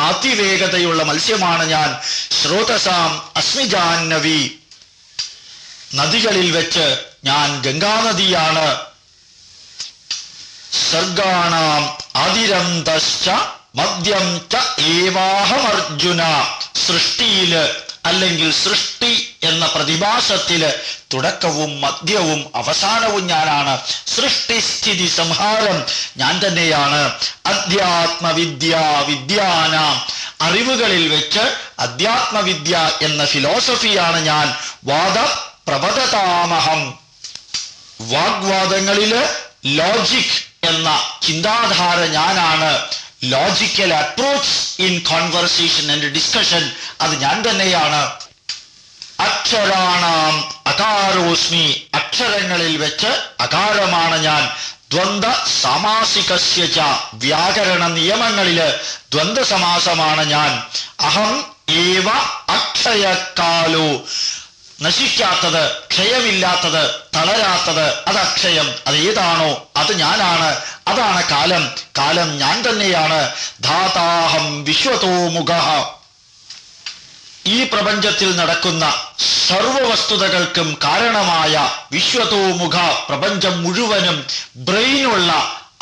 അതിവേഗതയുള്ള മത്സ്യമാണ് ഞാൻ. സ്രോതസാം അസ്മി ജാഹ്നവി, നദികളിൽ വെച്ച് ഞാൻ ഗംഗാനദിയാണ്. സർഗാണാം ആദിരന്തശ്ച മദ്യം ച ഏവാഹമർജുന, സൃഷ്ടിയില് അല്ലെങ്കിൽ സൃഷ്ടി എന്ന പ്രതിഭാസത്തില് തുടക്കവും മധ്യവും അവസാനവും ഞാനാണ്. സൃഷ്ടിസ്ഥിതി സംഹാരം ഞാൻ തന്നെയാണ്. അധ്യാത്മവിദ്യ വിദ്യാനാം, അറിവുകളിൽ വെച്ച് അധ്യാത്മവിദ്യ എന്ന ഫിലോസഫിയാണ് ഞാൻ. വാദ പ്രബദതാമഹം, വാഗ്വാദങ്ങളില് ലോജിക് എന്ന ചിന്താധാര ഞാനാണ്. Logical approach in conversation and discussion അത് ഞാൻ തന്നെയാണ്. അക്ഷരാണാം അകാരോസ്മി, അക്ഷരങ്ങളിൽ വെച്ച് അകാരമാണ് ഞാൻ. ദ്വന്ദ്വ സാമാസികസ്യ ച, വ്യാകരണ നിയമങ്ങളില് ദ്വന്ദ്വ സമാസമാണ് ഞാൻ. അഹം ഏവ അക്ഷയകാലോ, നശിക്കാത്തത്, ക്ഷയമില്ലാത്തത്, തളരാത്തത്, അത് അക്ഷയം. അത് ഏതാണോ അത് ഞാനാണ്. അതാണ് കാലം. കാലം ഞാൻ തന്നെയാണ്. ധാതാഹം വിശ്വതോമുഖഃ, ഈ പ്രപഞ്ചത്തിൽ നടക്കുന്ന സർവവസ്തുതകൾക്കും കാരണമായ വിശ്വതോമുഖ, പ്രപഞ്ചം മുഴുവനും ബ്രെയിനുള്ള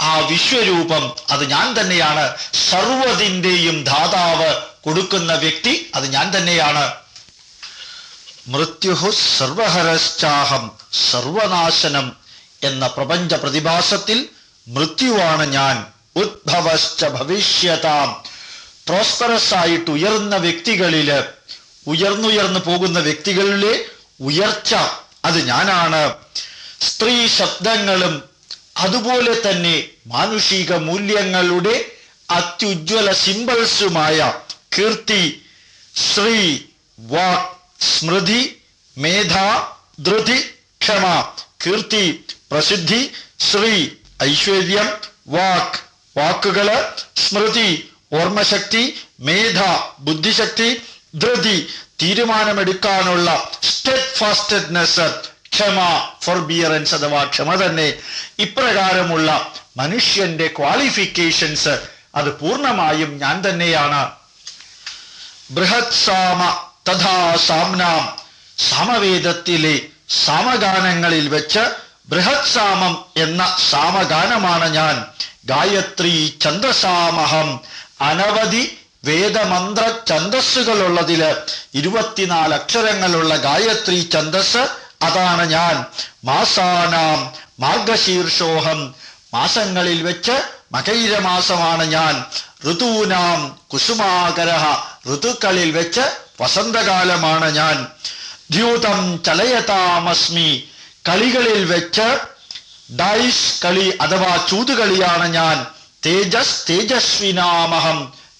ആ വിശ്വരൂപം അത് ഞാൻ തന്നെയാണ്. സർവ്വതിൻ്റെയും ധാതാവ്, കൊടുക്കുന്ന വ്യക്തി അത് ഞാൻ തന്നെയാണ്. മൃത്യുഹു സർവഹരശ്ചാഹം, സർവനാശനം എന്ന പ്രപഞ്ച പ്രതിഭാസത്തിൽ മൃത്യുവാണ് ഞാൻ. ഉദ്ഭവശ്ച ഭവിഷ്യതാം, പ്രോസ്പെറസ് ആയിട്ട് ഉയർന്ന വ്യക്തികളില്, ഉയർന്നുയർന്നു പോകുന്ന വ്യക്തികളിലെ ഉയർച്ച അത് ഞാനാണ്. സ്ത്രീ ശബ്ദങ്ങളും അതുപോലെ തന്നെ മാനുഷിക മൂല്യങ്ങളുടെ അത്യുജ്വല സിംബൽസുമായ കീർത്തി, ശ്രീ, വാക്, സ്മൃതി, മേധ, ധൃതി, ക്ഷമ. കീർത്തി പ്രസിദ്ധി, ശ്രീ ഐശ്വര്യം, വാക് വാക്കുകള്, സ്മൃതി ഓർമ്മശക്തി, മേധ ബുദ്ധിശക്തി, ധൃതി തീരുമാനമെടുക്കാനുള്ള സ്റ്റെഡ്ഫാസ്റ്റഡ്നെസ്, ക്ഷമ ഫോർബിയറൻസ് അഥവാ ക്ഷമ തന്നെ. ഇപ്രകാരമുള്ള മനുഷ്യന്റെ ക്വാളിഫിക്കേഷൻസ് അത് പൂർണ്ണമായും ഞാൻ തന്നെയാണ്. ബൃഹത് സാമ തഥാ സാംനാം, സാമവേദത്തിലെ സാമഗാനങ്ങളിൽ വെച്ച് ബൃഹത് സാമം എന്ന സാമഗാനമാണ് ഞാൻ. ഗായത്രി ഛന്ദസാമഹം, അനവധി വേദമന്ത്ര ഛന്ദസ്സുകളുള്ളതില് 24 അക്ഷരങ്ങളുള്ള ഗായത്രി ഛന്ദസ് അതാണ് ഞാൻ. മാസാനാം മാർഗശീർഷോഹം, മാസങ്ങളിൽ വെച്ച് മകൈരമാസമാണ് ഞാൻ. ഋതൂനാം കുസുമാകരഃ, ഋതുക്കളിൽ വെച്ച് വസന്തകാലമാണ് ഞാൻ. ദ്യൂതം ചലയതാമസ്മി, കളികളിൽ വെച്ച് ഡൈസ് കളി അഥവാ ചൂതുകളിയാണ് ഞാൻ. തേജസ് തേജസ്വിനാമഹം,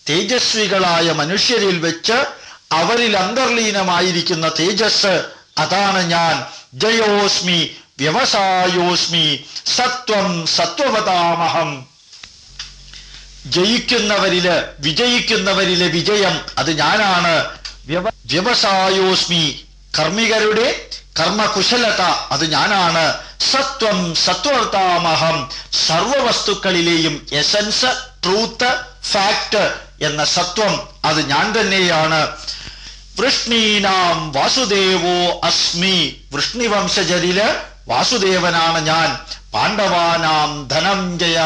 തേജസ്വികളായ മനുഷ്യരിൽ വെച്ച് അവരിൽ അന്തർലീനമായിരിക്കുന്ന തേജസ് അതാണ് ഞാൻ. ജയോസ്മി വ്യവസായോസ്മി, സത്വം സത്വവതാമഹം, ജയിക്കുന്നവരില് വിജയിക്കുന്നവരിലെ വിജയം അത് ഞാനാണ്. വ്യവസായോസ്മി, കർമ്മികരുടെ കർമ്മകുശലത അത് ഞാനാണ്. സത്വം സത്വവതാമഹം, സർവവസ്തുക്കളിലെയും എസൻസ്, ട്രൂത്ത്, ഫാക്ട് എന്ന സത്വം അത് ഞാൻ തന്നെയാണ്. വൃഷ്ണീനാം വാസുദേവോ അസ്മി, വൃഷ്ണിവംശജരില് വാസുദേവനാണ് ഞാൻ. പാണ്ഡവാനാം ധനഞ്ജയ,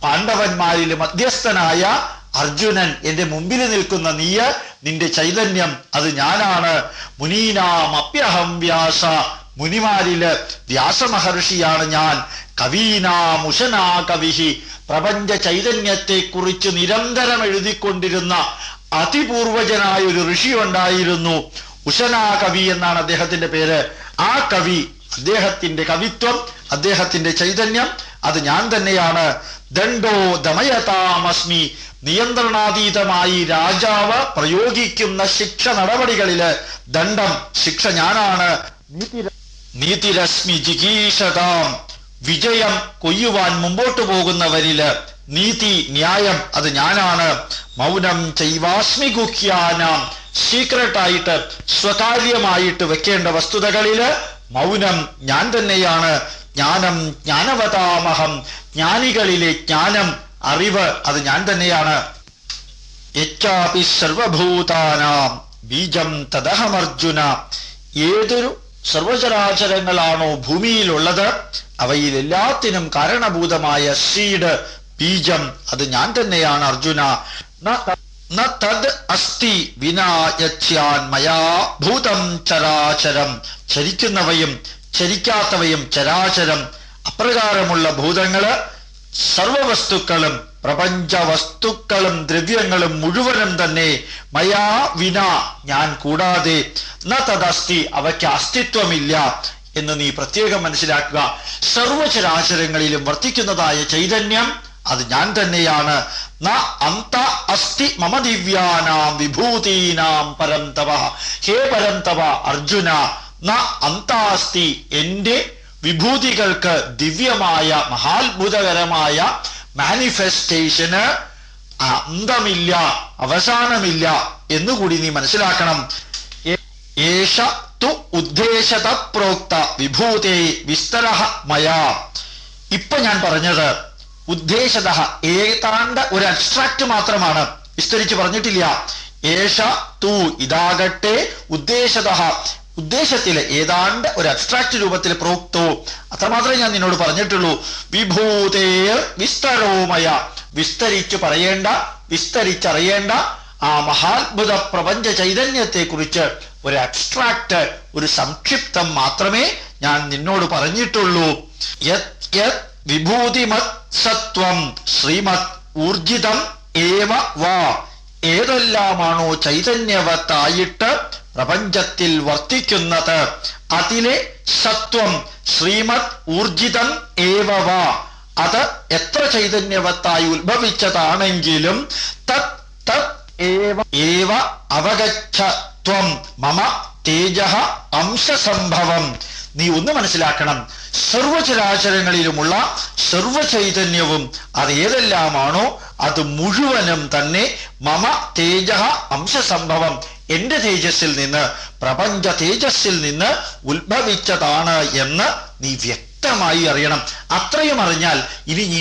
പാണ്ഡവന്മാരിൽ മധ്യസ്ഥനായ അർജുനൻ, എന്റെ മുമ്പിൽ നിൽക്കുന്ന നീയ്, നിന്റെ ചൈതന്യം അത് ഞാനാണ്. മുനീനാം അപ്യഹം വ്യാസ, മുനിമാരില് വ്യാസമഹർഷിയാണ് ഞാൻ. കവീനാം ഉശനാ കവിഹി, പ്രപഞ്ച ചൈതന്യത്തെ കുറിച്ച് നിരന്തരം എഴുതിക്കൊണ്ടിരുന്ന അതിപൂർവജനായ ഒരു ഋഷി ഉണ്ടായിരുന്നു. ഉശനാ കവി എന്നാണ് അദ്ദേഹത്തിന്റെ പേര്. ആ കവി, അദ്ദേഹത്തിന്റെ കവിത്വം, അദ്ദേഹത്തിന്റെ ചൈതന്യം അത് ഞാൻ തന്നെയാണ്. ദണ്ഡോ ദമയതാമസ്മി, നിയന്ത്രണാതീതമായി രാജാവ് പ്രയോഗിക്കുന്ന ശിക്ഷ നടപടികളില് ദണ്ഡം ശിക്ഷ ഞാനാണ്. നീതിരശ്മി ജിഗീഷതാം, വിജയം കൊയ്യുവാൻ മുമ്പോട്ട് പോകുന്നവരില് നീതി ന്യായം അത് ഞാനാണ്. മൗനം ചൈവാസ്മി ഗുഹ്യാനാം, സീക്രട്ടായിട്ട് സ്വകാര്യമായിട്ട് വെക്കേണ്ട വസ്തുതകളില് മൗനം ഞാൻ തന്നെയാണ്. ജ്ഞാനം ജ്ഞാനവതാമഹം, ജ്ഞാനികളിലെ ജ്ഞാനം അറിവ് അത് ഞാൻ തന്നെയാണ്. യച്ചാപി സർവഭൂതാനാം ബീജം തദഹമർജുന, ഏതൊരു സർവചരാചരങ്ങളാണോ ഭൂമിയിലുള്ളത് അവയിൽ എല്ലാത്തിനും കാരണഭൂതമായ സീഡ്, ബീജം അത് ഞാൻ തന്നെയാണ് അർജുന. ന തദ് അസ്തി വിനാ യച്ഛാൻ മയാ ഭൂതം ചരാചരം, ചരിക്കുന്നവയും ചരിക്കാത്തവയും ചരാചരം, അപ്രകാരമുള്ള ഭൂതങ്ങള് സർവവസ്തുക്കളും പ്രപഞ്ച വസ്തുക്കളും ദ്രവ്യങ്ങളും മുഴുവനും തന്നെ മയാ വിന, ഞാൻ കൂടാതെ, ന തദസ്തി, അവയ്ക്ക് അസ്തിത്വമില്ല എന്ന് നീ പ്രത്യേകം മനസ്സിലാക്കുക. സർവചരാചരങ്ങളിലും വർത്തിക്കുന്നതായ ചൈതന്യം അത് ഞാൻ തന്നെയാണ്. ന അന്ത അസ്തി മമ ദിവ്യാനാം വിഭൂതീനാം പരന്തവ, ഹേ പരന്തവ അർജുന, ന അന്താസ്തി, എന്റെ വിഭൂതികൾക്ക് ദിവ്യമായ മഹാത്ഭുതകരമായ മാനിഫെസ്റ്റേഷന് അന്തമില്ല, അവസാനമില്ല എന്നുകൂടി നീ മനസ്സിലാക്കണം. ഏഷ തു ഉദ്ദേശത പ്രോക്ത വിഭൂതേ വിസ്തരഃ മയാ, ഇപ്പൊ ഞാൻ പറഞ്ഞത് ഉദ്ദേശത ഏതാണ്ട് ഒരു അബ്സ്ട്രാക്ട് മാത്രമാണ്, വിസ്തരിച്ച് പറഞ്ഞിട്ടില്ല. ഏഷ തു, ഇതാകട്ടെ, ഉദ്ദേശത, ഉദ്ദേശത്തില് ഏതാണ്ട് ഒരു അബ്സ്ട്രാക്ട് രൂപത്തിൽ പ്രോക്തോ, അത്രമാത്രമേ ഞാൻ നിന്നോട് പറഞ്ഞിട്ടുള്ളൂ. വിഭൂതേ വിസ്തരോമയ, വിസ്തരിച്ചു പറയേണ്ട, വിസ്തരിച്ചറിയേണ്ട ആ മഹാത്ഭുത പ്രപഞ്ച ചൈതന്യത്തെ കുറിച്ച് ഒരു അബ്സ്ട്രാക്ട്, ഒരു സംക്ഷിപ്തം മാത്രമേ ഞാൻ നിന്നോട് പറഞ്ഞിട്ടുള്ളൂ. യത് വിഭൂതിമത് സത്വം ശ്രീമത് ഊർജിതം ഏവ വാ, ഏതെല്ലാമാണോ ചൈതന്യവത്തായിട്ട് പ്രപഞ്ചത്തിൽ വർത്തിക്കുന്നത് അതിലെ സത്വം ശ്രീമത് ഊർജിതം ഏവ വാ, അത് എത്ര ചൈതന്യവത്തായി ഉത്ഭവിച്ചതാണെങ്കിലും തത് തത് ഏവ അവഗച്ഛ ത്വം മമ തേജഃ അംശസംഭവം. നീ ഒന്ന് മനസ്സിലാക്കണം, സർവചരാചരങ്ങളിലുമുള്ള സർവചൈതന്യവും അത് ഏതെല്ലാമാണോ അത് മുഴുവനും തന്നെ മമ തേജഃ അംശസംഭവം, എന്റെ തേജസ്സിൽ നിന്ന്, പ്രപഞ്ച തേജസ്സിൽ നിന്ന് ഉത്ഭവിച്ചതാണ് എന്ന് നീ വ്യക്തമായി അറിയണം. അത്രയും അറിഞ്ഞാൽ ഇനി നീ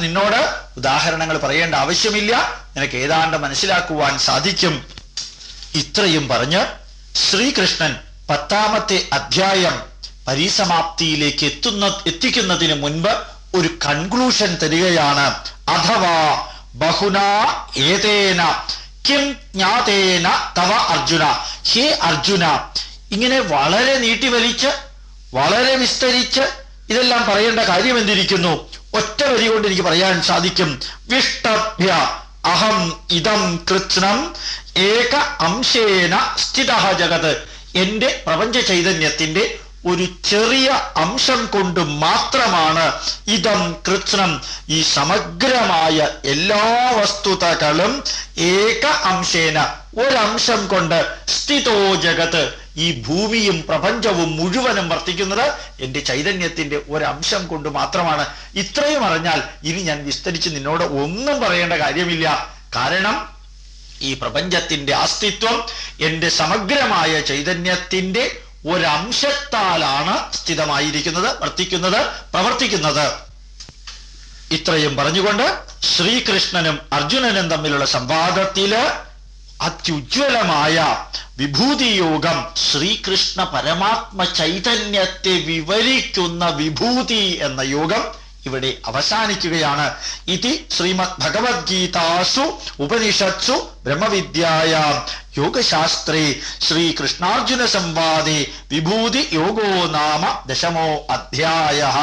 നിന്നോട് ഉദാഹരണങ്ങൾ പറയേണ്ട ആവശ്യമില്ല, നിനക്ക് ഏതാണ്ട് മനസ്സിലാക്കുവാൻ സാധിക്കും. ഇത്രയും പറഞ്ഞ് ശ്രീകൃഷ്ണൻ 10ാമത്തെ അധ്യായം പരിസമാപ്തിയിലേക്ക് എത്തിക്കുന്നതിന് മുൻപ് ഒരു കൺക്ലൂഷൻ തരികയാണ്. അഥവാ ബഹുനാ ഏതേന കിം ജ്ഞാതേന തവ അർജുന. ഹേ അർജുന, ഇങ്ങനെ വളരെ നീട്ടിവലിച്ച് വളരെ വിസ്തരിച്ച് ഇതെല്ലാം പറയേണ്ട കാര്യം എന്തിരിക്കുന്നു? ഒറ്റ വരി കൊണ്ട് എനിക്ക് പറയാൻ സാധിക്കും. വിഷ്ടഭ്യ അഹം ഇദം കൃത്സ്നം ഏക അംശേന സ്ഥിതഃ ജഗത്. എന്റെ പ്രപഞ്ച ചൈതന്യത്തിന്റെ ഒരു ചെറിയ അംശം കൊണ്ട് മാത്രമാണ് ഇദം കൃത്സ്നം, ഈ സമഗ്രമായ എല്ലാ വസ്തുതകളും ഏക അംശേന, ഒരംശം കൊണ്ട് സ്ഥിതോ ജഗത്, ഈ ഭൂമിയും പ്രപഞ്ചവും മുഴുവനും വർത്തിക്കുന്നത് എന്റെ ചൈതന്യത്തിന്റെ ഒരംശം കൊണ്ട് മാത്രമാണ്. ഇത്രയും അറിഞ്ഞാൽ ഇനി ഞാൻ വിസ്തരിച്ച് നിന്നോട് ഒന്നും പറയേണ്ട കാര്യമില്ല. കാരണം ഈ പ്രപഞ്ചത്തിന്റെ അസ്തിത്വം എന്റെ സമഗ്രമായ ചൈതന്യത്തിന്റെ ഒരംശത്താലാണ് സ്ഥിതമായിരിക്കുന്നത്, വർത്തിക്കുന്നത്, പ്രവർത്തിക്കുന്നത്. ഇത്രയും പറഞ്ഞുകൊണ്ട് ശ്രീകൃഷ്ണനും അർജുനനും തമ്മിലുള്ള സംവാദത്തില് അത്യുജ്വലമായ വിഭൂതി യോഗം, ശ്രീകൃഷ്ണ പരമാത്മ ചൈതന്യത്തെ വിവരിക്കുന്ന വിഭൂതി എന്ന യോഗം ഇവിടെ അവസാനിക്കുകയാണ്. ഇതി ശ്രീമദ് ഭഗവത്ഗീതാസു ഉപനിഷത്സു ബ്രഹ്മവിദ്യായാം യോഗശാസ്ത്രേ ശ്രീകൃഷ്ണാർജുന സംവാദേ വിഭൂതി യോഗോ നാമ 10മോ അധ്യായഃ.